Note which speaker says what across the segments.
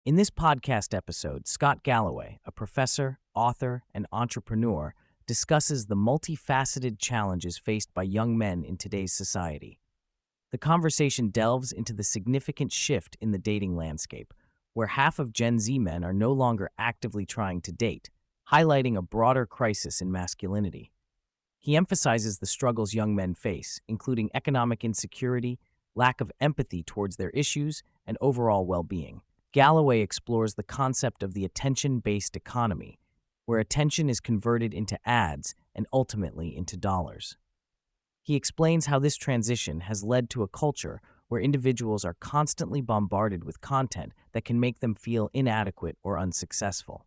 Speaker 1: In this podcast episode, Scott Galloway, a professor, author, and entrepreneur, discusses the multifaceted challenges faced by young men in today's society. The conversation delves into the significant shift in the dating landscape, where half of Gen Z men are no longer actively trying to date, highlighting a broader crisis in masculinity. He emphasizes the struggles young men face, including economic insecurity, lack of empathy towards their issues, and overall well-being. Galloway explores the concept of the attention-based economy, where attention is converted into ads and ultimately into dollars. He explains how this transition has led to a culture where individuals are constantly bombarded with content that can make them feel inadequate or unsuccessful.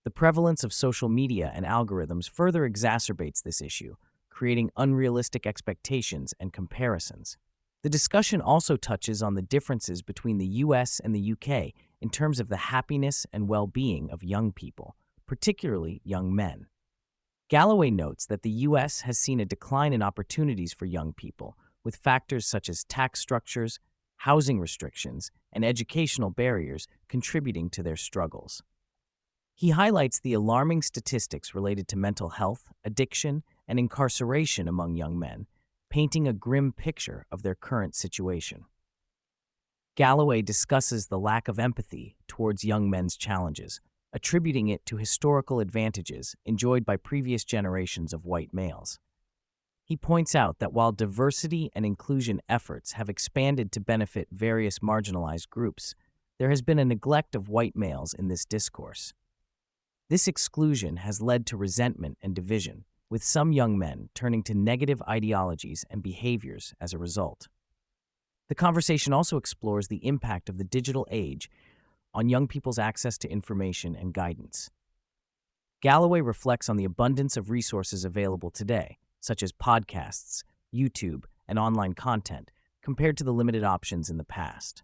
Speaker 1: The prevalence of social media and algorithms further exacerbates this issue, creating unrealistic expectations and comparisons. The discussion also touches on the differences between the US and the UK in terms of the happiness and well-being of young people, particularly young men. Galloway notes that the US has seen a decline in opportunities for young people, with factors such as tax structures, housing restrictions, and educational barriers contributing to their struggles. He highlights the alarming statistics related to mental health, addiction, and incarceration among young men, painting a grim picture of their current situation. Galloway discusses the lack of empathy towards young men's challenges, attributing it to historical advantages enjoyed by previous generations of white males. He points out that while diversity and inclusion efforts have expanded to benefit various marginalized groups, there has been a neglect of white males in this discourse. This exclusion has led to resentment and division, with some young men turning to negative ideologies and behaviors as a result. The conversation also explores the impact of the digital age on young people's access to information and guidance. Galloway reflects on the abundance of resources available today, such as podcasts, YouTube, and online content, compared to the limited options in the past.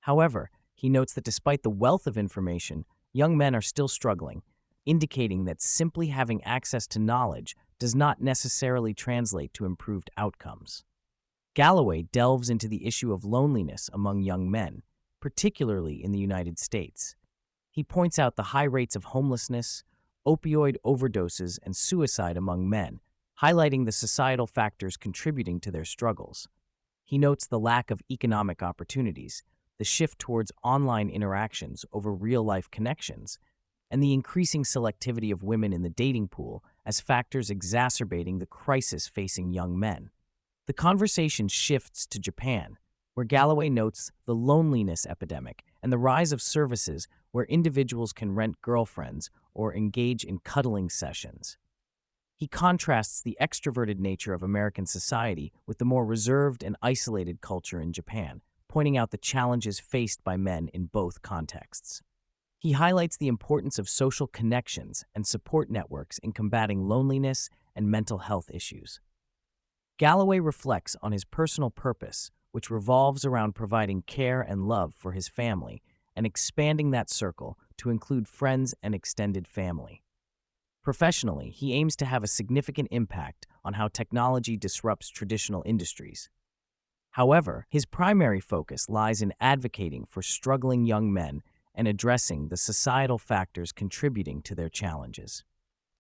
Speaker 1: However, he notes that despite the wealth of information, young men are still struggling, indicating that simply having access to knowledge does not necessarily translate to improved outcomes. Galloway delves into the issue of loneliness among young men, particularly in the United States. He points out the high rates of homelessness, opioid overdoses, and suicide among men, highlighting the societal factors contributing to their struggles. He notes the lack of economic opportunities, the shift towards online interactions over real-life connections, and the increasing selectivity of women in the dating pool as factors exacerbating the crisis facing young men. The conversation shifts to Japan, where Galloway notes the loneliness epidemic and the rise of services where individuals can rent girlfriends or engage in cuddling sessions. He contrasts the extroverted nature of American society with the more reserved and isolated culture in Japan, pointing out the challenges faced by men in both contexts. He highlights the importance of social connections and support networks in combating loneliness and mental health issues. Galloway reflects on his personal purpose, which revolves around providing care and love for his family and expanding that circle to include friends and extended family. Professionally, he aims to have a significant impact on how technology disrupts traditional industries. However, his primary focus lies in advocating for struggling young men and addressing the societal factors contributing to their challenges.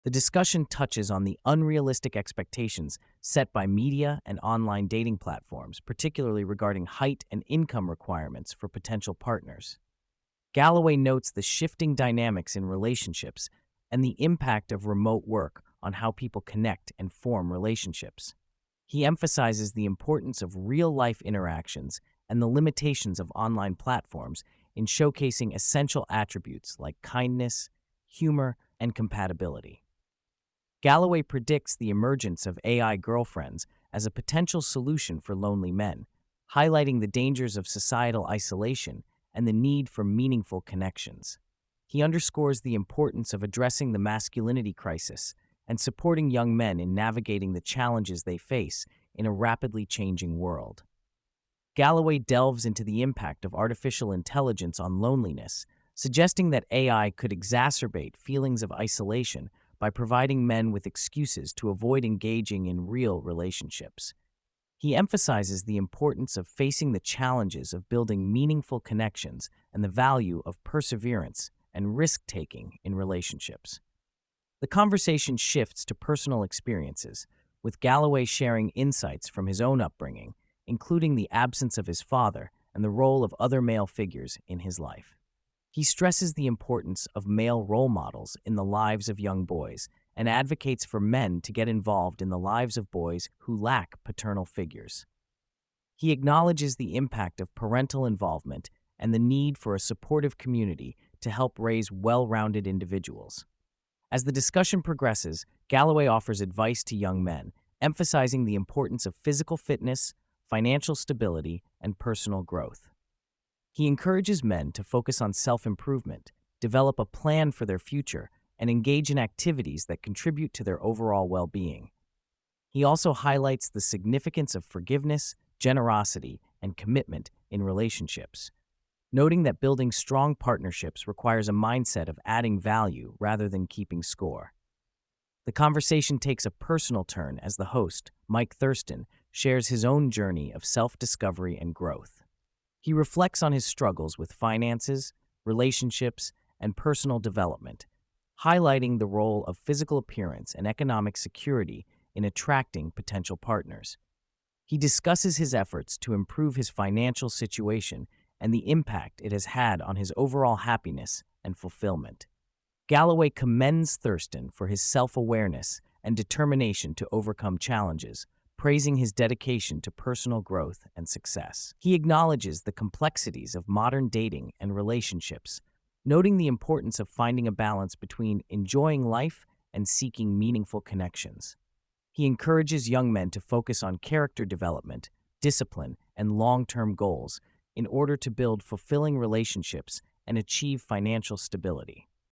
Speaker 1: The discussion touches on the unrealistic expectations set by media and online dating platforms, particularly regarding height and income requirements for potential partners. Galloway notes the shifting dynamics in relationships and the impact of remote work on how people connect and form relationships. He emphasizes the importance of real-life interactions and the limitations of online platforms in showcasing essential attributes like kindness, humor, and compatibility. Galloway predicts the emergence of AI girlfriends as a potential solution for lonely men, highlighting the dangers of societal isolation and the need for meaningful connections. He underscores the importance of addressing the masculinity crisis and supporting young men in navigating the challenges they face in a rapidly changing world. Galloway delves into the impact of artificial intelligence on loneliness, suggesting that AI could exacerbate feelings of isolation by providing men with excuses to avoid engaging in real relationships. He emphasizes the importance of facing the challenges of building meaningful connections and the value of perseverance and risk-taking in relationships. The conversation shifts to personal experiences, with Galloway sharing insights from his own upbringing, including the absence of his father and the role of other male figures in his life. He stresses the importance of male role models in the lives of young boys and advocates for men to get involved in the lives of boys who lack paternal figures. He acknowledges the impact of parental involvement and the need for a supportive community to help raise well-rounded individuals. As the discussion progresses, Galloway offers advice to young men, emphasizing the importance of physical fitness, financial stability, and personal growth. He encourages men to focus on self-improvement, develop a plan for their future, and engage in activities that contribute to their overall well-being. He also highlights the significance of forgiveness, generosity, and commitment in relationships, noting that building strong partnerships requires a mindset of adding value rather than keeping score. The conversation takes a personal turn as the host, Mike Thurston, shares his own journey of self-discovery and growth. He reflects on his struggles with finances, relationships, and personal development, highlighting the role of physical appearance and economic security in attracting potential partners. He discusses his efforts to improve his financial situation and the impact it has had on his overall happiness and fulfillment. Galloway commends Thurston for his self-awareness and determination to overcome challenges, praising his dedication to personal growth and success. He acknowledges the complexities of modern dating and relationships, noting the importance of finding a balance between enjoying life and seeking meaningful connections. He encourages young men to focus on character development, discipline, and long-term goals in order to build fulfilling relationships and achieve financial stability.